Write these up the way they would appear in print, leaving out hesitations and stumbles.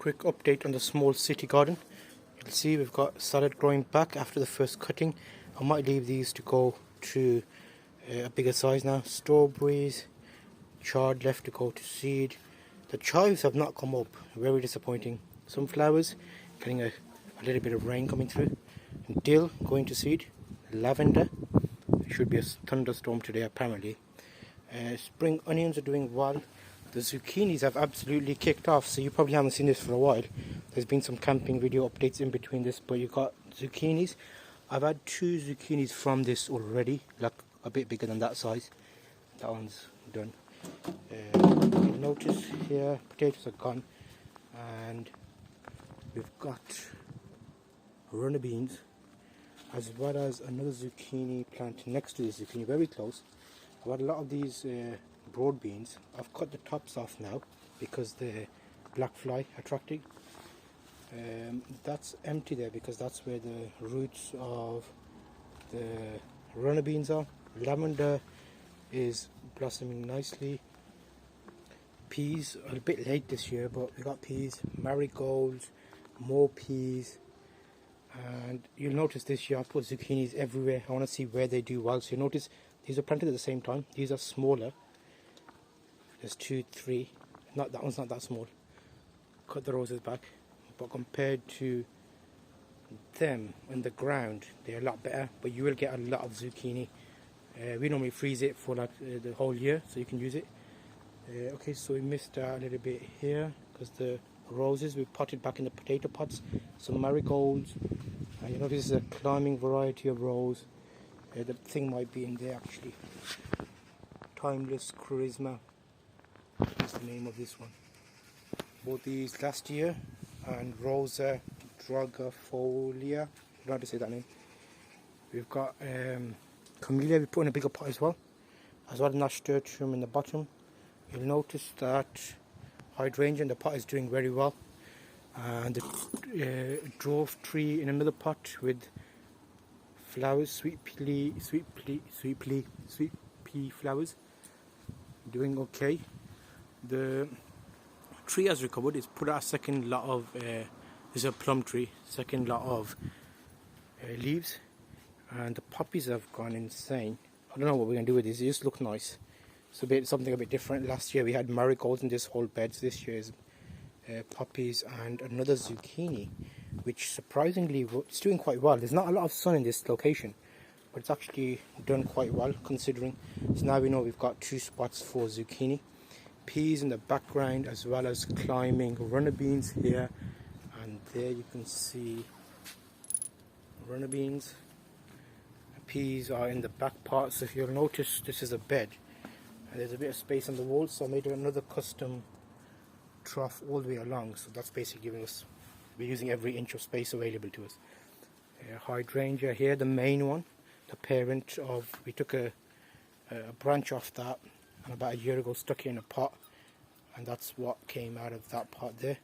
Quick update on the small city garden. You'll see we've got salad growing back after the first cutting. I might leave these to go to a bigger size now. Strawberries, chard left to go to seed. The chives have not come up, very disappointing. Some flowers getting a little bit of rain coming through. Dill going to seed. Lavender, there should be a thunderstorm today apparently. Spring onions are doing well. The zucchinis have absolutely kicked off, so you probably haven't seen this for a while. There's been some camping video updates in between this, but you've got zucchinis. I've had 2 zucchinis from this already, like a bit bigger than that size. That one's done. You'll notice here potatoes are gone, and we've got runner beans as well as another zucchini plant next to the zucchini, very close. I've had a lot of these broad beans. I've cut the tops off now because the black fly attracting. That's empty there because that's where the roots of the runner beans are. Lavender is blossoming nicely. Peas are a bit late this year, but we got peas, marigolds, more peas, and you'll notice this year I put zucchinis everywhere. I want to see where they do well. So you notice these are planted at the same time. These are smaller. There's 2, 3. Not that one's not that small. Cut the roses back, but compared to them in the ground, they're a lot better. But you will get a lot of zucchini. We normally freeze it for like the whole year, so you can use it. Okay, so we missed out a little bit here because the roses we potted back in the potato pots. Some marigolds. You know, this is a climbing variety of rose. The thing might be in there actually. Timeless Charisma is the name of this one. Bought these last year, and Rosa Dragafolia, I don't know how to say that name. We've got Camellia we put in a bigger pot as well as Nasturtium in the bottom. You'll notice that Hydrangea in the pot is doing very well, and the dwarf tree in another pot with flowers, sweet pea flowers, doing okay. The tree has recovered. It's put out a second lot of this is a plum tree, second lot of leaves, and the poppies have gone insane. I don't know what we're gonna do with these. They just look nice. It's something a bit different. Last year we had marigolds in this whole bed. So this year is poppies and another zucchini, which surprisingly it's doing quite well. There's not a lot of sun in this location, but it's actually done quite well considering. So now we know we've got 2 spots for zucchini. Peas in the background as well as climbing runner beans here, and there you can see runner beans. Peas are in the back part, so if you'll notice this is a bed and there's a bit of space on the wall, so I made another custom trough all the way along, so that's basically giving us, we're using every inch of space available to us. Hydrangea here, the main one, the parent of, we took a branch off that and about a year ago stuck it in a pot, and that's what came out of that pot there.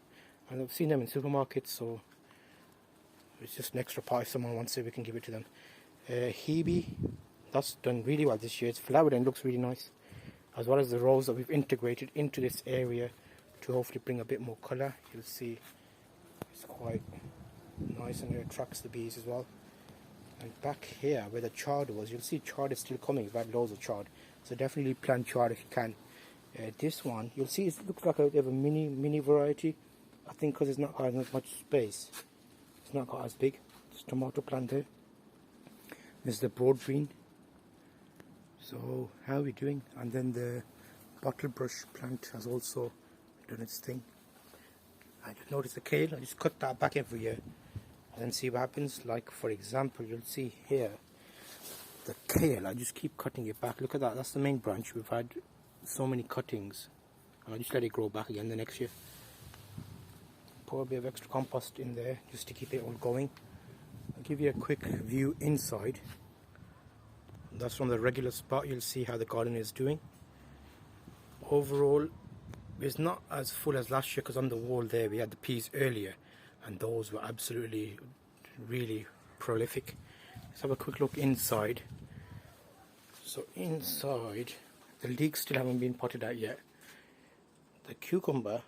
And I've seen them in supermarkets, so it's just an extra pot. If someone wants it, we can give it to them. Hebe, that's done really well this year. It's flowered and looks really nice, as well as the rose that we've integrated into this area to hopefully bring a bit more colour. You'll see it's quite nice and it attracts the bees as well. And back here where the chard was, you'll see chard is still coming. We've had loads of chard, so definitely plant chard if you can. This one, you'll see it looks like a mini variety. I think because it's not got as much space, it's not got as big. It's tomato plant there. This is the broad bean. So how are we doing? And then the bottle brush plant has also done its thing. I just noticed the kale. I just cut that back every year and then see what happens. Like for example, you'll see here the kale. I just keep cutting it back. Look at that. That's the main branch. We've had so many cuttings, and I just let it grow back again the next year. Pour a bit of extra compost in there just to keep it all going. I'll give you a quick view inside. That's from the regular spot. You'll see how the garden is doing. Overall, it's not as full as last year because on the wall there we had the peas earlier, and those were absolutely really prolific. Let's have a quick look inside. So inside, the leeks still haven't been potted out yet. The cucumber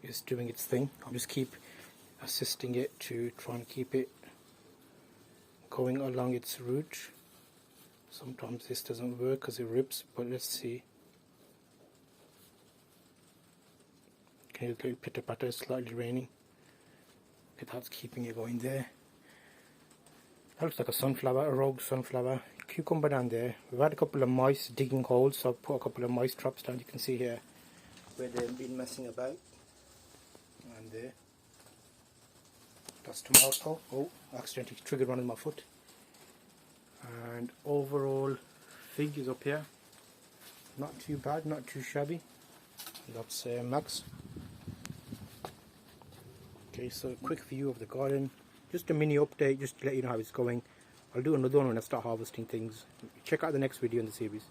is doing its thing. I'll just keep assisting it to try and keep it going along its route. Sometimes this doesn't work because it rips, but let's see. Okay, a little pitter patter, slightly raining. Okay, that's keeping it going there. That looks like a sunflower, a rogue sunflower. Cucumber down there. We've had a couple of mice digging holes, so I've put a couple of mice traps down. You can see here where they've been messing about. And there. That's tomato. Oh, accidentally triggered one of my foot. And overall fig is up here. Not too bad, not too shabby. That's Max. Okay, so a quick view of the garden. Just a mini update, just to let you know how it's going. I'll do another one when I start harvesting things. Check out the next video in the series.